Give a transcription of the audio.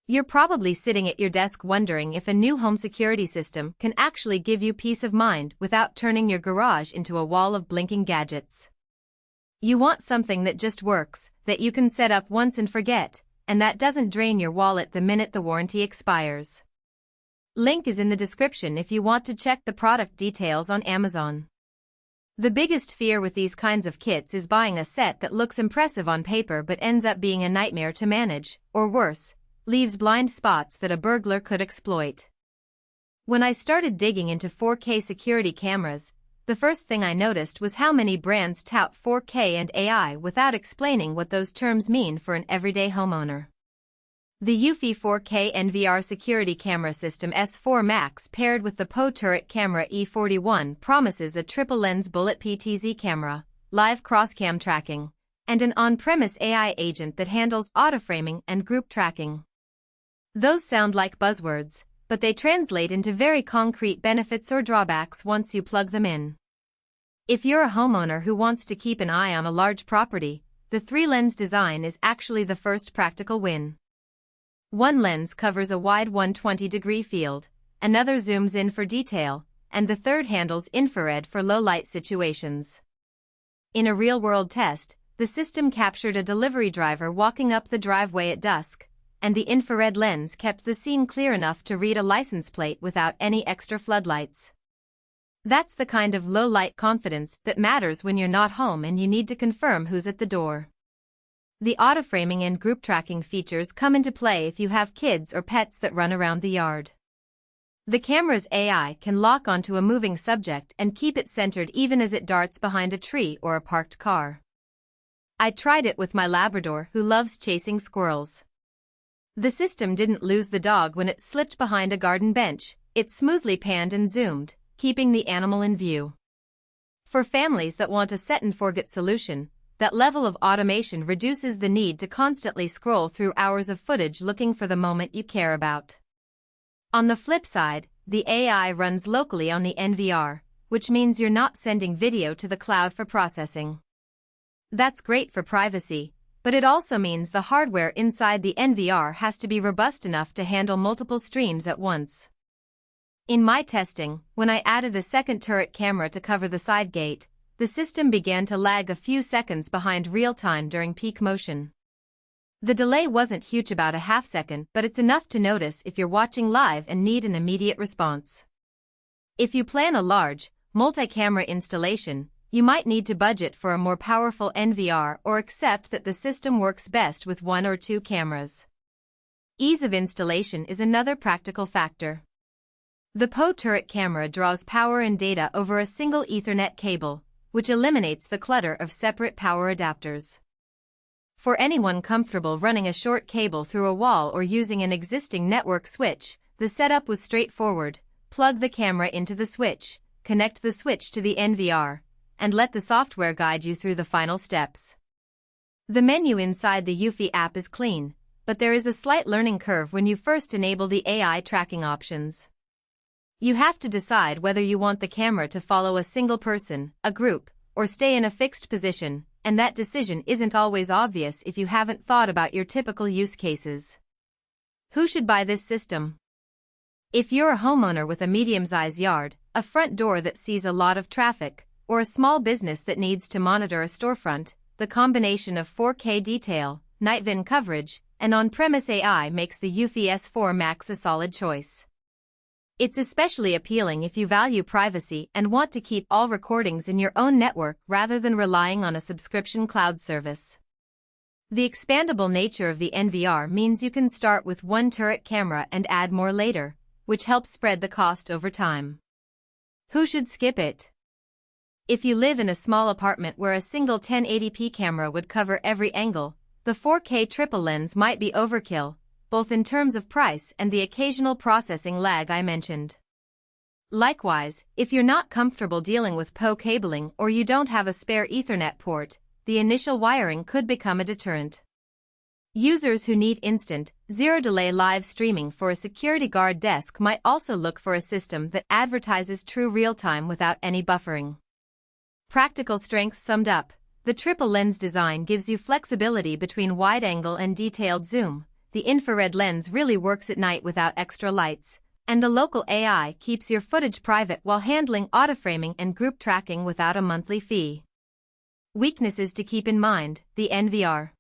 You're probably sitting at your desk wondering if a new home security system can actually give you peace of mind without turning your garage into a wall of blinking gadgets. You want something that just works, that you can set up once and forget, and that doesn't drain your wallet the minute the warranty expires. Link is in the description if you want to check the product details on Amazon. The biggest fear with these kinds of kits is buying a set that looks impressive on paper but ends up being a nightmare to manage, or worse, leaves blind spots that a burglar could exploit. When I started digging into 4K security cameras, the first thing I noticed was how many brands tout 4K and AI without explaining what those terms mean for an everyday homeowner. The eufy 4K NVR security camera system S4 Max paired with the PoE turret camera E41 promises a triple-lens bullet PTZ camera, live cross-cam tracking, and an on-premise AI agent that handles auto-framing and group tracking. Those sound like buzzwords, but they translate into very concrete benefits or drawbacks once you plug them in. If you're a homeowner who wants to keep an eye on a large property, the 3-lens design is actually the first practical win. One lens covers a wide 120-degree field, another zooms in for detail, and the third handles infrared for low-light situations. In a real-world test, the system captured a delivery driver walking up the driveway at dusk, and the infrared lens kept the scene clear enough to read a license plate without any extra floodlights. That's the kind of low-light confidence that matters when you're not home and you need to confirm who's at the door. The auto-framing and group tracking features come into play if you have kids or pets that run around the yard. The camera's AI can lock onto a moving subject and keep it centered even as it darts behind a tree or a parked car. I tried it with my Labrador who loves chasing squirrels. The system didn't lose the dog when it slipped behind a garden bench, it smoothly panned and zoomed, keeping the animal in view. For families that want a set-and-forget solution, that level of automation reduces the need to constantly scroll through hours of footage looking for the moment you care about. On the flip side, the AI runs locally on the NVR, which means you're not sending video to the cloud for processing. That's great for privacy, but it also means the hardware inside the NVR has to be robust enough to handle multiple streams at once. In my testing, when I added a second turret camera to cover the side gate, the system began to lag a few seconds behind real-time during peak motion. The delay wasn't huge, about a half second, but it's enough to notice if you're watching live and need an immediate response. If you plan a large, multi-camera installation, you might need to budget for a more powerful NVR or accept that the system works best with 1 or 2 cameras. Ease of installation is another practical factor. The PoE turret camera draws power and data over a single Ethernet cable, which eliminates the clutter of separate power adapters. For anyone comfortable running a short cable through a wall or using an existing network switch, the setup was straightforward. Plug the camera into the switch, connect the switch to the NVR, and let the software guide you through the final steps. The menu inside the eufy app is clean, but there is a slight learning curve when you first enable the AI tracking options. You have to decide whether you want the camera to follow a single person, a group, or stay in a fixed position, and that decision isn't always obvious if you haven't thought about your typical use cases. Who should buy this system? If you're a homeowner with a medium-sized yard, a front door that sees a lot of traffic, or a small business that needs to monitor a storefront, the combination of 4K detail, night vision coverage, and on-premise AI makes the eufy S4 Max a solid choice. It's especially appealing if you value privacy and want to keep all recordings in your own network rather than relying on a subscription cloud service. The expandable nature of the NVR means you can start with 1 turret camera and add more later, which helps spread the cost over time. Who should skip it? If you live in a small apartment where a single 1080p camera would cover every angle, the 4K triple lens might be overkill, both in terms of price and the occasional processing lag I mentioned. Likewise, if you're not comfortable dealing with PoE cabling or you don't have a spare Ethernet port, the initial wiring could become a deterrent. Users who need instant, zero-delay live streaming for a security guard desk might also look for a system that advertises true real-time without any buffering. Practical strengths summed up: the triple lens design gives you flexibility between wide-angle and detailed zoom, the infrared lens really works at night without extra lights, and the local AI keeps your footage private while handling autoframing and group tracking without a monthly fee. Weaknesses to keep in mind: the NVR